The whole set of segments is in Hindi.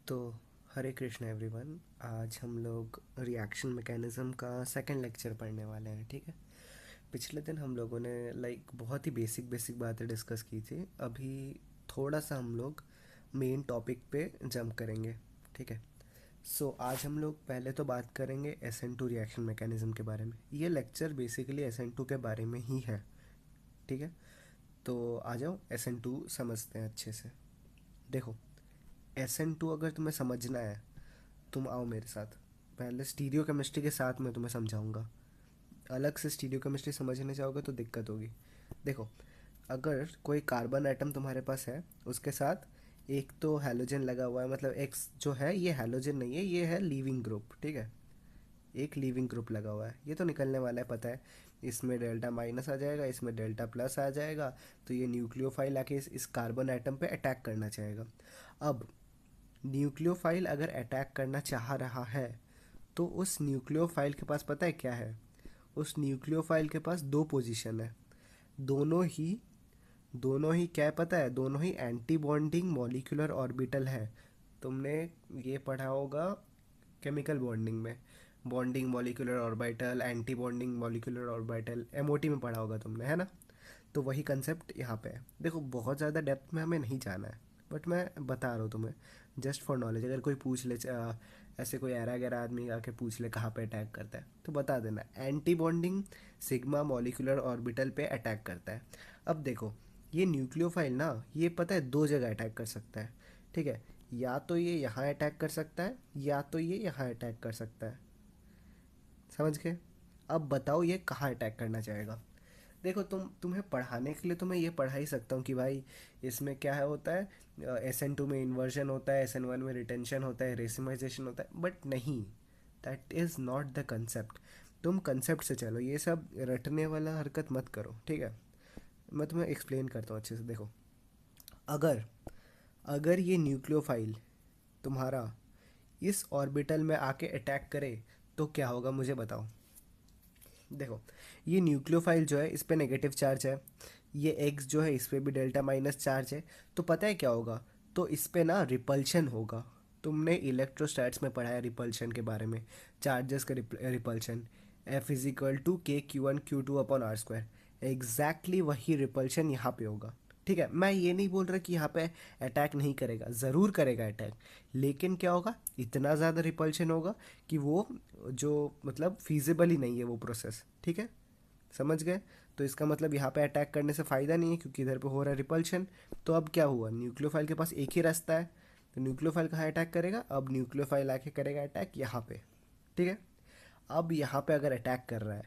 तो हरे कृष्ण एवरीवन। आज हम लोग रिएक्शन मैकेनिज़्म का सेकंड लेक्चर पढ़ने वाले हैं। ठीक है। पिछले दिन हम लोगों ने बहुत ही बेसिक बेसिक बातें डिस्कस की थी। अभी थोड़ा सा हम लोग मेन टॉपिक पे जंप करेंगे। ठीक है। आज हम लोग पहले तो बात करेंगे SN2 रिएक्शन मैकेनिज़्म के बारे में। ये लेक्चर बेसिकली SN2 के बारे में ही है। ठीक है। तो आ जाओ SN2 समझते हैं अच्छे से। देखो, SN2 अगर तुम्हें समझना है, तुम आओ मेरे साथ। पहले स्टीरियो केमिस्ट्री के साथ मैं तुम्हें समझाऊंगा। अलग से स्टीरियो केमिस्ट्री समझने जाओगे तो दिक्कत होगी। देखो, अगर कोई कार्बन एटम तुम्हारे पास है, उसके साथ एक तो हैलोजन लगा हुआ है, मतलब एक्स जो है ये हैलोजन नहीं है, ये है लीविंग ग्रुप। ठीक है। एक लीविंग ग्रुप लगा हुआ है, ये तो निकलने वाला है पता है। इसमें डेल्टा माइनस आ जाएगा, इसमें डेल्टा प्लस आ जाएगा। तो ये न्यूक्लियोफाइल आके इस कार्बन एटम पे अटैक करना चाहेगा। अब न्यूक्लियोफाइल अगर अटैक करना चाह रहा है तो उस न्यूक्लियोफाइल के पास पता है क्या है? उस न्यूक्लियोफाइल के पास दो पोजीशन है। दोनों ही दोनों ही क्या है पता है? दोनों ही एंटी बॉन्डिंग मॉलिक्यूलर ऑर्बिटल है। तुमने ये पढ़ा होगा केमिकल बॉन्डिंग में। Bonding molecular orbital, anti bonding molecular orbital, MOT में पढ़ा होगा तुमने, है ना? तो वही कंसेप्ट यहाँ पे है। देखो, बहुत ज़्यादा डेप्थ में हमें नहीं जाना है, बट मैं बता रहा हूँ तुम्हें जस्ट फॉर नॉलेज। अगर कोई पूछ ले, ऐसे कोई ऐरा गैरा आदमी आके पूछ ले कहाँ पे अटैक करता है, तो बता देना anti bonding sigma molecular orbital पे अटैक करता है। अब देखो, ये न्यूक्लियोफाइल ना, ये पता है दो जगह अटैक कर सकता है। ठीक है। या तो ये यहाँ अटैक कर सकता है, या तो ये यहाँ अटैक कर सकता है। समझ गए? अब बताओ ये कहाँ अटैक करना चाहेगा। देखो, तुम्हें पढ़ाने के लिए तो मैं ये पढ़ा ही सकता हूँ कि भाई इसमें क्या है होता है, SN2 में इन्वर्जन होता है, SN1 में रिटेंशन होता है, रेसिमाइजेशन होता है, बट नहीं, that is not the concept. तुम कंसेप्ट से चलो, ये सब रटने वाला हरकत मत करो। ठीक है। मैं तुम्हें एक्सप्लेन करता हूँ अच्छे से। देखो, अगर अगर ये न्यूक्लियोफाइल तुम्हारा इस ऑर्बिटल में आके अटैक करे तो क्या होगा, मुझे बताओ। देखो, ये न्यूक्लियोफाइल जो है इस पे नेगेटिव चार्ज है, ये एक्स जो है इस पे भी डेल्टा माइनस चार्ज है। तो पता है क्या होगा? तो इस पे ना रिपल्शन होगा। तुमने इलेक्ट्रोस्टैट्स में पढ़ा है रिपल्शन के बारे में, चार्जेस का रिपल्शन। F=Q1 Q2/R²। एग्जैक्टली वही रिपल्शन यहाँ पे होगा। ठीक है। मैं ये नहीं बोल रहा कि यहाँ पे अटैक नहीं करेगा, ज़रूर करेगा अटैक। लेकिन क्या होगा, इतना ज़्यादा रिपल्शन होगा कि वो जो मतलब फीजिबल ही नहीं है वो प्रोसेस। ठीक है। समझ गए? तो इसका मतलब यहाँ पे अटैक करने से फ़ायदा नहीं है, क्योंकि इधर पे हो रहा है रिपल्शन। तो अब क्या हुआ, न्यूक्लियोफाइल के पास एक ही रास्ता है। तो न्यूक्लियोफाइल कहाँ अटैक करेगा? अब न्यूक्लियोफाइल आके करेगा अटैक यहाँ पे। ठीक है। अब यहाँ पे अगर अटैक कर रहा है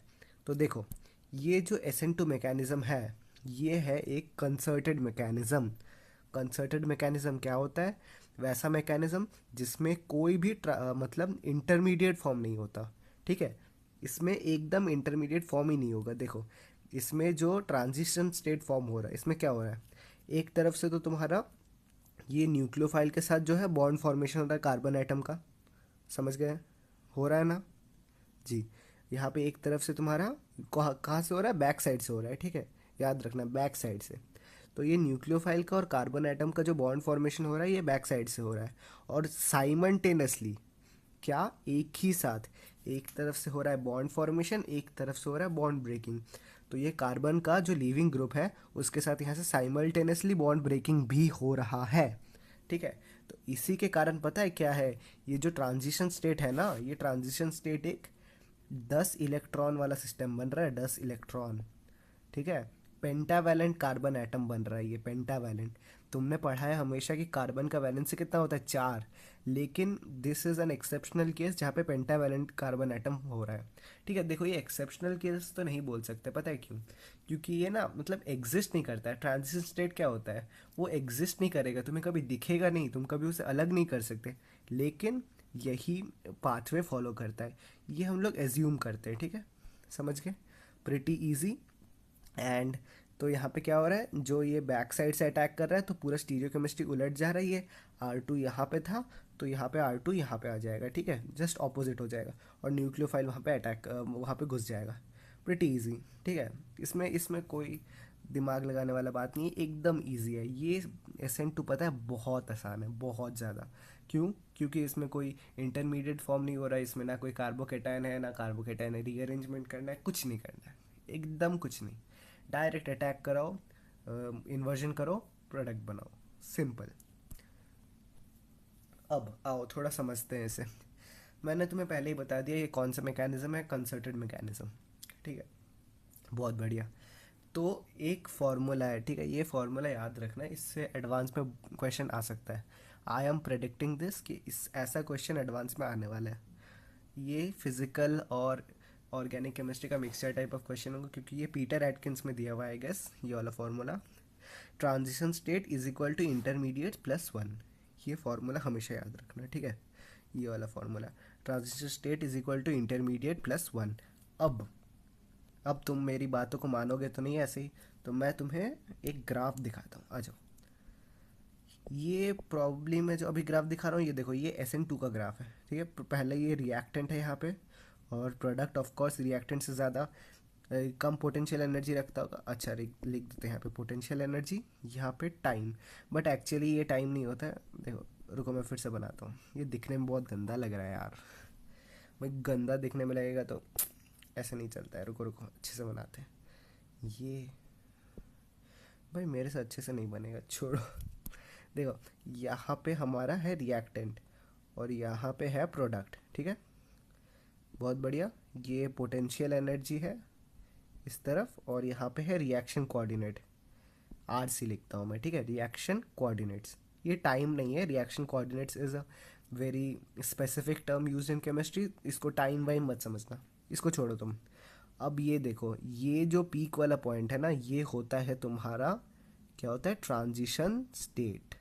तो देखो, ये जो SN2 मैकेनिज़्म है, ये है एक कंसर्टेड मैकेनिज़्म। कंसर्टेड मैकेनिज़्म क्या होता है? वैसा मैकेनिज़्म जिसमें कोई भी मतलब इंटरमीडिएट फॉर्म नहीं होता। ठीक है। इसमें एकदम इंटरमीडिएट फॉर्म ही नहीं होगा। देखो, इसमें जो ट्रांजिशन स्टेट फॉर्म हो रहा है, इसमें क्या हो रहा है? एक तरफ से तो तुम्हारा ये न्यूक्लियोफाइल के साथ जो है बॉन्ड फॉर्मेशन हो रहा है कार्बन एटम का। समझ गए? हो रहा है ना? जी। यहाँ पे एक तरफ से तुम्हारा कहाँ कहाँ से हो रहा है? बैक साइड से हो रहा है। ठीक है। याद रखना, बैक साइड से। तो ये न्यूक्लियोफाइल का और कार्बन एटम का जो बॉन्ड फॉर्मेशन हो रहा है, ये बैक साइड से हो रहा है। और साइमल्टेनियसली, क्या एक ही साथ, एक तरफ से हो रहा है बॉन्ड फॉर्मेशन, एक तरफ से हो रहा है बॉन्ड ब्रेकिंग। तो ये कार्बन का जो लीविंग ग्रुप है उसके साथ यहाँ से साइमल्टेनियसली बॉन्ड ब्रेकिंग भी हो रहा है। ठीक है। तो इसी के कारण पता है क्या है, ये जो ट्रांजिशन स्टेट है ना, ये ट्रांजिशन स्टेट एक 10 इलेक्ट्रॉन वाला सिस्टम बन रहा है, 10 इलेक्ट्रॉन। ठीक है। पेंटावैलेंट कार्बन एटम बन रहा है ये, पेंटावैलेंट। तुमने पढ़ा है हमेशा कि कार्बन का वैलेंसी कितना होता है? 4। लेकिन this is an exceptional case जहाँ पे पेंटावैलेंट कार्बन एटम हो रहा है। ठीक है। देखो, ये एक्सेप्शनल केस तो नहीं बोल सकते, पता है क्यों? क्योंकि ये ना मतलब एग्जिस्ट नहीं करता है। ट्रांजिशन स्टेट क्या होता है? वो एग्जिस्ट नहीं करेगा, तुम्हें कभी दिखेगा नहीं, तुम कभी उसे अलग नहीं कर सकते। लेकिन यही पाथवे फॉलो करता है, ये हम लोग एज्यूम करते हैं। ठीक है। समझ गए? Pretty easy. एंड तो यहाँ पे क्या हो रहा है, जो ये बैक साइड से अटैक कर रहा है तो पूरा स्टीरियो केमिस्ट्री उलट जा रही है। R2 यहाँ पे था, तो यहाँ पे R2 यहाँ पे आ जाएगा। ठीक है। जस्ट ऑपोजिट हो जाएगा। और न्यूक्लियोफाइल वहाँ पे अटैक, वहाँ पे घुस जाएगा। Pretty easy. ठीक है। इसमें इसमें कोई दिमाग लगाने वाला बात नहीं है, एकदम इजी है ये। SN2 पता है बहुत आसान है, बहुत ज़्यादा। क्यों? क्योंकि इसमें कोई इंटरमीडिएट फॉर्म नहीं हो रहा है, इसमें ना कोई कार्बोकेटायन है ना कार्बोकेटायन है, रीअरेंजमेंट करना है, कुछ नहीं करना है, एकदम कुछ नहीं। डायरेक्ट अटैक कराओ, इन्वर्जन करो, प्रोडक्ट बनाओ, सिंपल। अब आओ थोड़ा समझते हैं इसे। मैंने तुम्हें पहले ही बता दिया ये कौन सा मैकेनिज्म है, कंसर्टेड मैकेनिज्म। ठीक है, बहुत बढ़िया। तो एक फार्मूला है, ठीक है, ये फार्मूला याद रखना, इससे एडवांस में क्वेश्चन आ सकता है। आई एम प्रेडिक्टिंग दिस कि इस ऐसा क्वेश्चन एडवांस में आने वाला है। ये फिजिकल और ऑर्गेनिक केमिस्ट्री का मिक्सचर टाइप ऑफ क्वेश्चन होगा, क्योंकि ये पीटर एटकिंस में दिया हुआ है, आई गेस, ये वाला formula. Transition state is equal to intermediate plus one. ये फार्मूला हमेशा याद रखना, ठीक है, ये वाला formula. Transition state is equal to intermediate plus one. अब तुम मेरी बातों को मानोगे तो नहीं ऐसे ही, तो मैं तुम्हें एक ग्राफ दिखाता हूँ, आ जाओ। ये प्रॉब्लम में जो अभी ग्राफ दिखा रहा हूँ, ये देखो, ये SN2 का ग्राफ है, ठीक है। पहले ये रिएक्टेंट है यहाँ पे, और प्रोडक्ट ऑफ कोर्स रिएक्टेंट से ज़्यादा कम पोटेंशियल एनर्जी रखता होगा। अच्छा, लिख देते हैं यहाँ पे पोटेंशियल एनर्जी, यहाँ पे टाइम। बट एक्चुअली ये टाइम नहीं होता है, देखो, रुको मैं फिर से बनाता हूँ, ये दिखने में बहुत गंदा लग रहा है यार। भाई गंदा दिखने में लगेगा तो ऐसे नहीं चलता है, रुको रुको अच्छे से बनाते हैं ये। भाई मेरे से अच्छे से नहीं बनेगा, छोड़ो। देखो, यहाँ पे हमारा है रिएक्टेंट और यहाँ पे है प्रोडक्ट, ठीक है, बहुत बढ़िया। ये पोटेंशियल एनर्जी है इस तरफ, और यहाँ पे है रिएक्शन कोऑर्डिनेट, RC लिखता हूँ मैं, ठीक है, रिएक्शन कोऑर्डिनेट्स। ये टाइम नहीं है, reaction coordinates is a very specific term use in chemistry, इसको टाइम वाइम मत समझना, इसको छोड़ो तुम। अब ये देखो, ये जो पीक वाला पॉइंट है ना, ये होता है तुम्हारा, क्या होता है, transition state.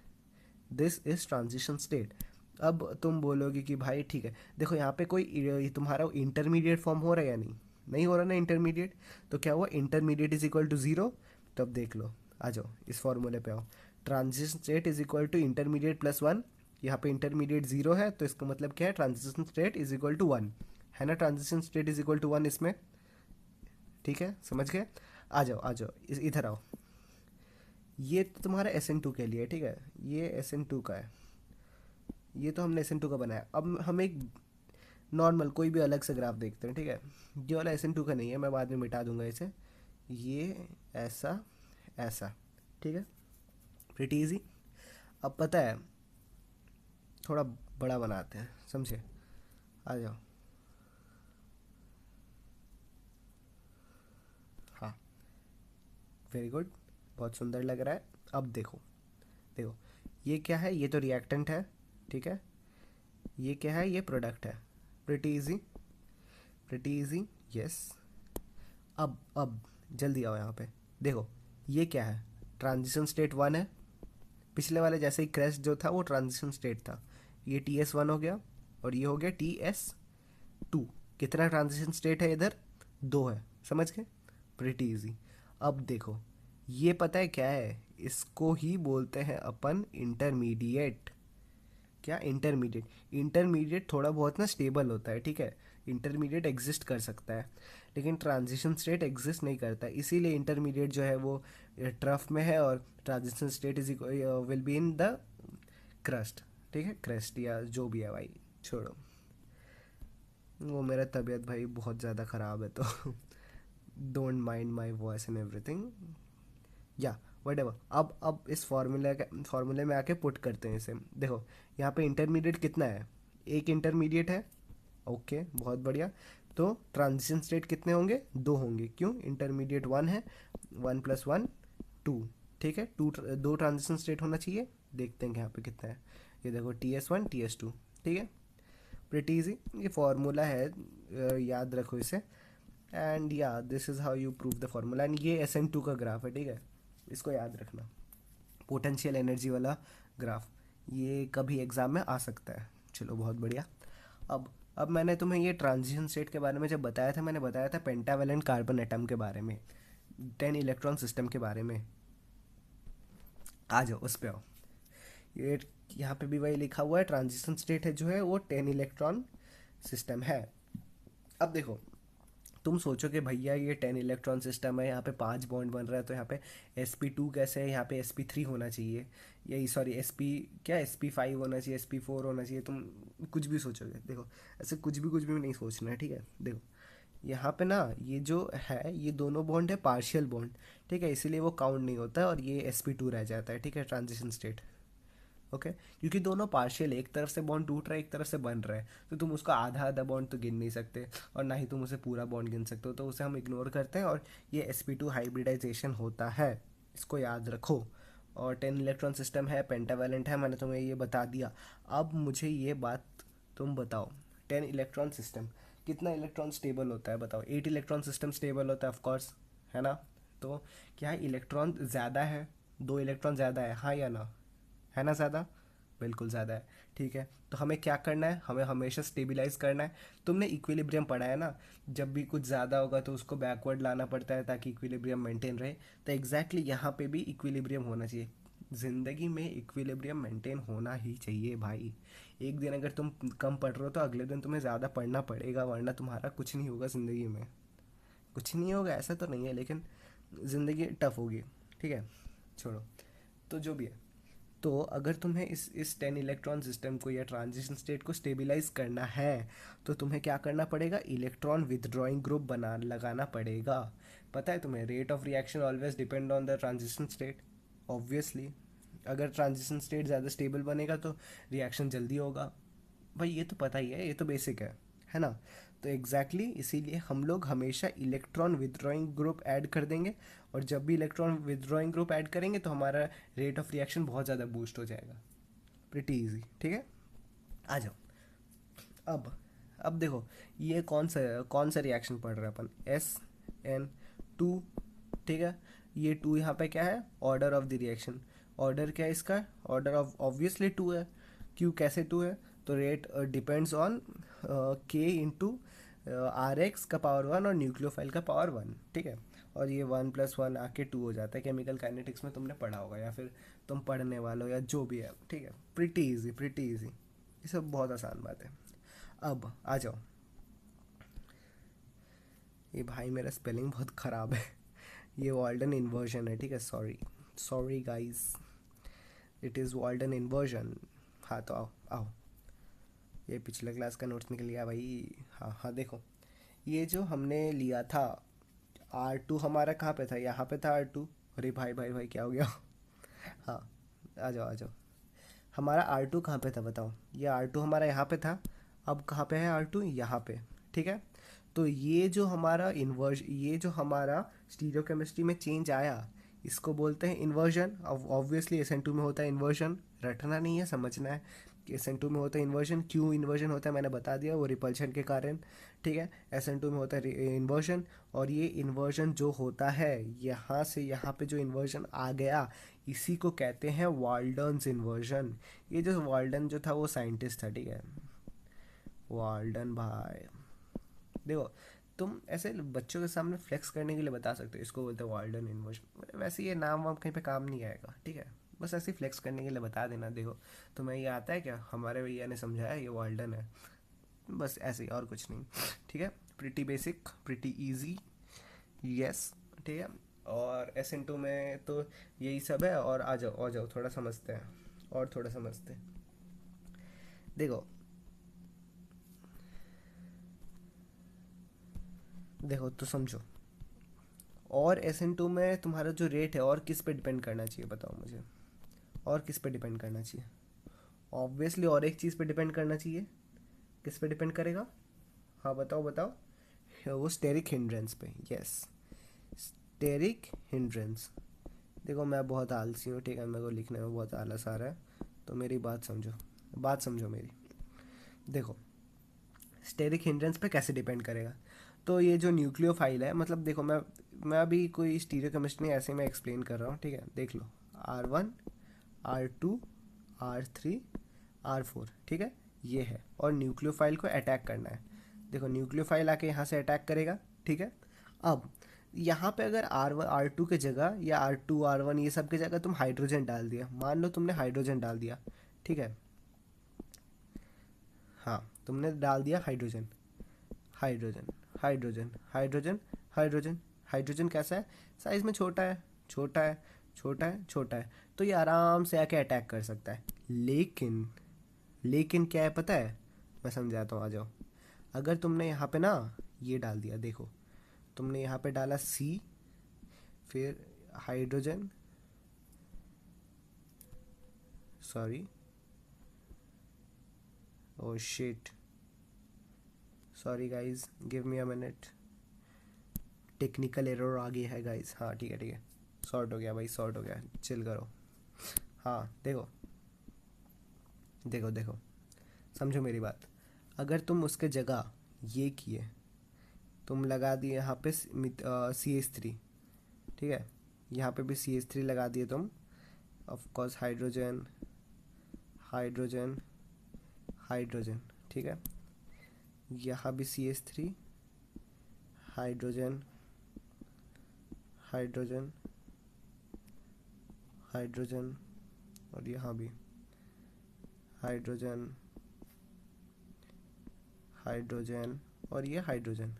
This is transition state. अब तुम बोलोगे कि भाई ठीक है, देखो यहाँ पे कोई तुम्हारा इंटरमीडिएट फॉर्म हो रहा है या नहीं, नहीं हो रहा ना इंटरमीडिएट, तो क्या हुआ, intermediate is equal to zero. तो अब देख लो, आ जाओ इस फॉर्मूले पे आओ। Transition state is equal to intermediate plus one. यहाँ पे इंटरमीडिएट जीरो है, तो इसका मतलब क्या है, transition state is equal to one, है ना, transition state is equal to one इसमें, ठीक है, समझ गए। आ जाओ आ जाओ, इधर आओ। ये तो तुम्हारा SN2 के लिए, ठीक है, ये SN2 का है, ये तो हमने SN2 का बनाया। अब हम एक नॉर्मल कोई भी अलग से ग्राफ देखते हैं, ठीक है। ये वाला SN2 का नहीं है, मैं बाद में मिटा दूंगा इसे। ये ऐसा, ऐसा, ठीक है, प्रिटी इजी। अब पता है, थोड़ा बड़ा बनाते हैं, समझे, आ जाओ। हाँ, वेरी गुड, बहुत सुंदर लग रहा है। अब देखो, देखो, ये क्या है, ये तो रिएक्टेंट है, ठीक है, ये क्या है, ये प्रोडक्ट है। Pretty easy, pretty easy, yes. अब जल्दी आओ यहाँ पे, देखो, ये क्या है, ट्रांजिशन स्टेट वन है। पिछले वाले जैसे ही क्रेस्ट जो था वो ट्रांजिशन स्टेट था, ये TS1 हो गया, और ये हो गया TS2। कितना ट्रांजिशन स्टेट है इधर, दो है, समझ गए, प्रिटी इजी। अब देखो, ये पता है क्या है, इसको ही बोलते हैं अपन इंटरमीडिएट। क्या, इंटरमीडिएट। इंटरमीडिएट थोड़ा बहुत ना स्टेबल होता है, ठीक है, इंटरमीडिएट एग्जिस्ट कर सकता है, लेकिन ट्रांजिशन स्टेट एग्जिस्ट नहीं करता, इसीलिए इंटरमीडिएट जो है वो ट्रफ में है, और transition state is will be in the crust, ठीक है, क्रस्ट या जो भी है भाई, छोड़ो, वो मेरा तबीयत भाई बहुत ज़्यादा ख़राब है, तो don't mind my voice and everything, या वट एवर। अब इस फार्मूले में आके पुट करते हैं इसे। देखो, यहाँ पे इंटरमीडिएट कितना है, एक इंटरमीडिएट है, ओके, बहुत बढ़िया। तो ट्रांजिशन स्टेट कितने होंगे, दो होंगे, क्यों, इंटरमीडिएट वन है, वन प्लस वन टू, ठीक है, दो ट्रांजिशन स्टेट होना चाहिए। देखते हैं कि यहाँ पे कितना है, ये देखो, TS1 TS2, ठीक है, प्रिटी इजी। ये फार्मूला है, याद रखो इसे। एंड या this is how you prove the formula. And ये SN2 का ग्राफ है, ठीक है, इसको याद रखना, पोटेंशियल एनर्जी वाला ग्राफ, ये कभी एग्ज़ाम में आ सकता है। चलो बहुत बढ़िया। अब मैंने तुम्हें ये ट्रांजिशन स्टेट के बारे में जब बताया था, मैंने बताया था पेंटावेलेंट कार्बन एटम के बारे में, 10 इलेक्ट्रॉन सिस्टम के बारे में। आ जाओ उस पे आओ। ये यहाँ पे भी वही लिखा हुआ है, ट्रांजिशन स्टेट है जो है वो 10 इलेक्ट्रॉन सिस्टम है। अब देखो, तुम सोचो कि भैया ये 10 इलेक्ट्रॉन सिस्टम है, यहाँ पे 5 बॉन्ड बन रहा है, तो यहाँ पे sp2 कैसे है, यहाँ पे sp3 होना चाहिए, यही सॉरी sp क्या sp5 होना चाहिए, sp4 होना चाहिए, तुम कुछ भी सोचोगे। देखो ऐसे कुछ भी नहीं सोचना है, ठीक है। देखो यहाँ पे ना ये जो है ये दोनों बॉन्ड है पार्शियल बॉन्ड, ठीक है, इसीलिए वो काउंट नहीं होता है और ये sp2 रह जाता है, ठीक है, ट्रांजिशन स्टेट। ओके, क्योंकि दोनों पार्शियल, एक तरफ से बॉन्ड टूट रहा है एक तरफ से बन रहा है, तो तुम उसका आधा आधा बॉन्ड तो गिन नहीं सकते और ना ही तुम उसे पूरा बॉन्ड गिन सकते हो, तो उसे हम इग्नोर करते हैं और ये sp2 हाइब्रिडाइजेशन होता है, इसको याद रखो। और 10 इलेक्ट्रॉन सिस्टम है, पेंटावैलेंट है, मैंने तुम्हें ये बता दिया। अब मुझे ये बात तुम बताओ, 10 इलेक्ट्रॉन सिस्टम कितना इलेक्ट्रॉन स्टेबल होता है बताओ। 8 इलेक्ट्रॉन सिस्टम स्टेबल होता है ऑफकोर्स, है ना। तो क्या इलेक्ट्रॉन ज़्यादा है, 2 इलेक्ट्रॉन ज़्यादा है, हाँ या ना, है ना ज़्यादा, बिल्कुल ज़्यादा है। ठीक है, तो हमें क्या करना है, हमें हमेशा स्टेबलाइज करना है। तुमने इक्विलिब्रियम पढ़ा है ना, जब भी कुछ ज़्यादा होगा तो उसको बैकवर्ड लाना पड़ता है ताकि इक्विलिब्रियम मेंटेन रहे। तो एग्जैक्टली यहाँ पे भी इक्विलिब्रियम होना चाहिए, ज़िंदगी में इक्विलिब्रियम मेंटेन होना ही चाहिए भाई। एक दिन अगर तुम कम पढ़ रहे हो तो अगले दिन तुम्हें ज़्यादा पढ़ना पड़ेगा, वरना तुम्हारा कुछ नहीं होगा ज़िंदगी में। कुछ नहीं होगा ऐसा तो नहीं है, लेकिन ज़िंदगी टफ होगी, ठीक है, छोड़ो, तो जो भी है। तो अगर तुम्हें इस 10 इलेक्ट्रॉन सिस्टम को या ट्रांजिशन स्टेट को स्टेबलाइज करना है तो तुम्हें क्या करना पड़ेगा, इलेक्ट्रॉन विदड्रॉइंग ग्रुप बना लगाना पड़ेगा। पता है तुम्हें, rate of reaction always depend on the transition state, obviously. अगर ट्रांजिशन स्टेट ज़्यादा स्टेबल बनेगा तो रिएक्शन जल्दी होगा, भाई ये तो पता ही है, ये तो बेसिक है ना। तो एग्जैक्टली इसीलिए हम लोग हमेशा इलेक्ट्रॉन विदड्रॉइंग ग्रुप ऐड कर देंगे, और जब भी इलेक्ट्रॉन विदड्रॉइंग ग्रुप ऐड करेंगे तो हमारा रेट ऑफ रिएक्शन बहुत ज़्यादा बूस्ट हो जाएगा। प्रिटी इजी, ठीक है। आ जाओ अब देखो, ये कौन सा रिएक्शन पढ़ रहे हैं अपन, SN2, ठीक है। ये 2 यहाँ पे क्या है, order of the reaction. Order क्या है इसका, ऑर्डर ऑफ ऑब्वियसली 2 है। क्यों, कैसे 2 है, तो rate depends on K into RX का पावर 1 और न्यूक्लियोफाइल का पावर 1, ठीक है। और ये 1+1 आके 2 हो जाता है, केमिकल काइनेटिक्स में तुमने पढ़ा होगा या फिर तुम पढ़ने वाले हो या जो भी है, ठीक है। प्रिटी इजी, प्रिटी इजी, ये सब बहुत आसान बात है। अब आ जाओ, ये भाई मेरा स्पेलिंग बहुत ख़राब है, ये वाल्डन इन्वर्जन है, ठीक है, sorry sorry guys, it is Walden inversion. हाँ तो आओ आओ, ये पिछले क्लास का नोट्स निकल गया भाई। हाँ हाँ देखो, ये जो हमने लिया था R2 हमारा कहाँ पे था, यहाँ पे था R2। अरे भाई भाई भाई क्या हो गया हाँ, आ जाओ आ जाओ, हमारा R2 कहाँ पे था बताओ, ये R2 हमारा यहाँ पे था, अब कहाँ पे है R2, यहाँ पे, ठीक है। तो ये जो हमारा स्टीरियोकेमिस्ट्री में चेंज आया, इसको बोलते हैं इन्वर्जन। अब ऑब्वियसली SN2 में होता है इन्वर्जन, रटना नहीं है, समझना है कि SN2 में होता है इन्वर्जन। क्यों इन्वर्जन होता है मैंने बता दिया, वो रिपल्शन के कारण, ठीक है। SN2 में होता है इन्वर्जन, और ये इन्वर्जन जो होता है, यहाँ से यहाँ पे जो इन्वर्जन आ गया, इसी को कहते हैं वाल्डन्स इन्वर्जन। ये जो वाल्डन जो था वो साइंटिस्ट था, ठीक है, वाल्डन भाई। देखो, तुम ऐसे बच्चों के सामने फ्लेक्स करने के लिए बता सकते हो, इसको बोलते हैं वाल्डन इन्वर्जन, वैसे ये नाम वाम कहीं पे काम नहीं आएगा, ठीक है। बस ऐसे फ्लेक्स करने के लिए बता देना। देखो तुम्हें ये आता है क्या, हमारे भैया ने समझाया ये वाल्डन है, बस ऐसे ही, और कुछ नहीं, ठीक है। Pretty basic, pretty easy, yes, ठीक है। और SN2 में तो यही सब है। और आ जाओ थोड़ा समझते हैं, और थोड़ा समझते हैं। देखो देखो तो समझो, और SN2 में तुम्हारा जो रेट है और किस पे डिपेंड करना चाहिए बताओ मुझे, और किस पे डिपेंड करना चाहिए, ऑब्वियसली और एक चीज़ पे डिपेंड करना चाहिए। किस पे डिपेंड करेगा, हाँ बताओ बताओ, वो स्टेरिक हिंड्रेंस पे, यस, स्टेरिक हिंड्रेंस। देखो मैं बहुत आलसी हूँ, ठीक है, मेरे को लिखने में बहुत आलस आ रहा है, तो मेरी बात समझो मेरी। देखो स्टेरिक हिंड्रेंस पे कैसे डिपेंड करेगा, तो ये जो न्यूक्लियोफाइल है, मतलब देखो मैं अभी कोई स्टीरियोकेमिस्ट्री ऐसे मैं एक्सप्लेन कर रहा हूँ, ठीक है, देख लो, R1 R2 R3 R4, ठीक है, ये है, और न्यूक्लियोफाइल को अटैक करना है। देखो न्यूक्लियोफाइल आके यहाँ से अटैक करेगा, ठीक है। अब यहाँ पे अगर R2 के जगह या R2 R1 ये सब के जगह तुम हाइड्रोजन डाल दिया, मान लो तुमने हाइड्रोजन डाल दिया, ठीक है, हाँ तुमने डाल दिया hydrogen, hydrogen hydrogen, hydrogen, hydrogen. Hydrogen कैसा है? साइज में छोटा है, छोटा है, छोटा है, छोटा है, तो ये आराम से आके अटैक कर सकता है। लेकिन क्या है पता है? मैं समझाता हूँ, आ जाओ। अगर तुमने यहाँ पे ना ये डाल दिया, देखो, तुमने यहाँ पे डाला सी, फिर hydrogen, sorry, oh shit, sorry guys, give me a minute, technical error आ गया है गाइज। हाँ ठीक है, ठीक है, सॉर्ट हो गया भाई, सॉर्ट हो गया, चिल करो। हाँ देखो, देखो देखो, समझो मेरी बात। अगर तुम उसके जगह ये किए, तुम लगा दिए यहाँ पे CH3, ठीक है, यहाँ पे भी CH3 लगा दिए तुम, of course hydrogen, hydrogen, hydrogen, ठीक है, यहाँ भी CH3, हाइड्रोजन, हाइड्रोजन, हाइड्रोजन, और यहाँ भी हाइड्रोजन, हाइड्रोजन, और ये हाइड्रोजन।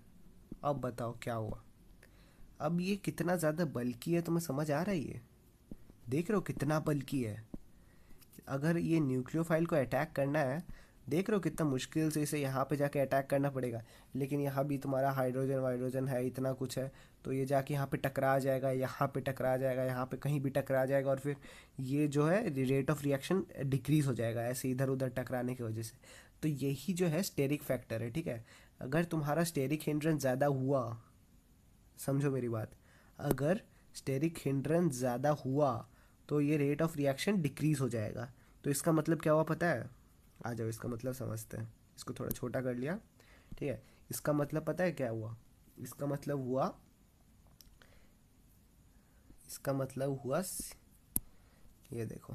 अब बताओ क्या हुआ? अब ये कितना ज़्यादा बल्कि है, तुम्हें समझ आ रहा है? ये देख रहे हो कितना बल्कि है? अगर ये न्यूक्लियोफाइल को अटैक करना है, देख रहे हो कितना मुश्किल से इसे यहाँ पे जाके अटैक करना पड़ेगा। लेकिन यहाँ भी तुम्हारा हाइड्रोजन वाइड्रोजन है, इतना कुछ है, तो ये जाके यहाँ पे टकरा जाएगा, यहाँ पे टकरा जाएगा, यहाँ पे कहीं भी टकरा जाएगा, और फिर ये जो है रेट ऑफ रिएक्शन डिक्रीज हो जाएगा ऐसे इधर उधर टकराने की वजह से। तो यही जो है स्टेरिक फैक्टर है, ठीक है। अगर तुम्हारा स्टेरिक हिंड्रेंस ज़्यादा हुआ, समझो मेरी बात, अगर स्टेरिक हिंड्रेंस ज़्यादा हुआ तो ये रेट ऑफ रिएक्शन डिक्रीज हो जाएगा। तो इसका मतलब क्या हुआ पता है? आ जाओ, इसका मतलब समझते हैं। इसको थोड़ा छोटा कर लिया, ठीक है। इसका मतलब पता है क्या हुआ? इसका मतलब हुआ, इसका मतलब हुआ ये देखो,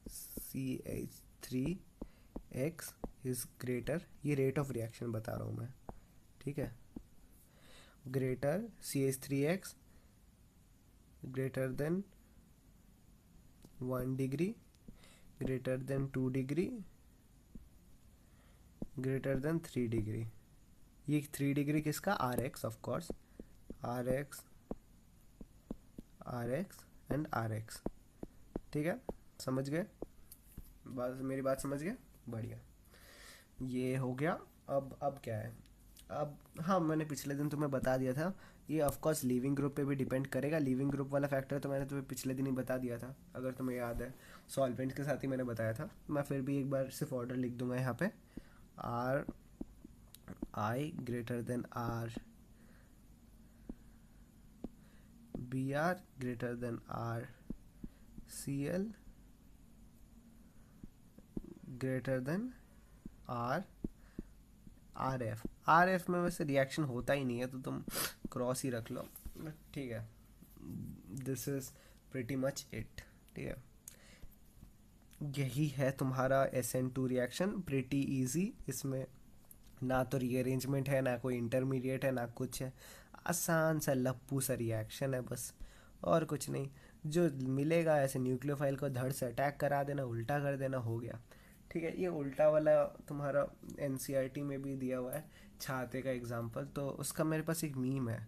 CH3X इज ग्रेटर, ये रेट ऑफ रिएक्शन बता रहा हूँ मैं, ठीक है। Greater CH3X greater than 1 degree, greater than 2 degree, greater than 3 degree. ये 3 डिग्री किसका? RX of course, RX, RX and RX, ठीक है। समझ गए बात, मेरी बात समझ गए? बढ़िया, ये हो गया। अब क्या है? अब हाँ, मैंने पिछले दिन तुम्हें बता दिया था, ये ऑफ कोर्स लिविंग ग्रुप पे भी डिपेंड करेगा। लिविंग ग्रुप वाला फैक्टर तो मैंने तुम्हें पिछले दिन ही बता दिया था, अगर तुम्हें याद है, सॉल्वेंट के साथ ही मैंने बताया था। मैं फिर भी एक बार सिर्फ ऑर्डर लिख दूंगा यहाँ पे, RI greater than BR greater than RCl greater than RF में वैसे रिएक्शन होता ही नहीं है, तो तुम क्रॉस ही रख लो, ठीक है। This is pretty much it, ठीक है। यही है तुम्हारा SN2 रिएक्शन, प्रिटी इजी। इसमें ना तो रीअरेंजमेंट है, ना कोई इंटरमीडिएट है, ना कुछ है, आसान सा लप्पू सा रिएक्शन है बस, और कुछ नहीं। जो मिलेगा ऐसे न्यूक्लियोफाइल को धड़ से अटैक करा देना, उल्टा कर देना, हो गया, ठीक है। ये उल्टा वाला तुम्हारा NCERT में भी दिया हुआ है, छाते का एग्जाम्पल, तो उसका मेरे पास एक मीम है,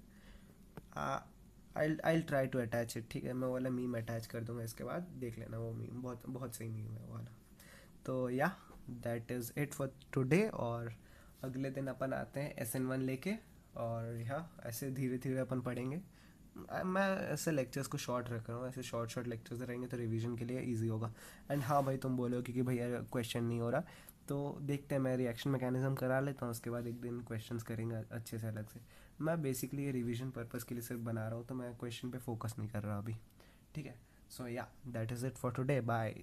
I try to attach it, ठीक है। मैं वाला मीम अटैच कर दूंगा, इसके बाद देख लेना, वो मीम बहुत बहुत सही मीम है वो वाला। तो या that is it for today, और अगले दिन अपन आते हैं SN1 लेके, और यहाँ ऐसे धीरे धीरे अपन पढ़ेंगे। मैं ऐसे लेक्चर्स को शॉर्ट रख रहा हूँ, ऐसे शॉर्ट शॉर्ट लेक्चर्स रहेंगे तो रिवीजन के लिए इजी होगा। एंड हाँ भाई, तुम बोलो कि भैया क्वेश्चन नहीं हो रहा, तो देखते हैं, मैं रिएक्शन मैकेनिज्म करा लेता हूँ, उसके बाद एक दिन क्वेश्चंस करेंगे अच्छे से अलग से। मैं बेसिकली ये रिवीजन पर्पज़ के लिए सिर्फ बना रहा हूँ, तो मैं क्वेश्चन पे फोकस नहीं कर रहा अभी, ठीक है। सो या that is it for today, bye.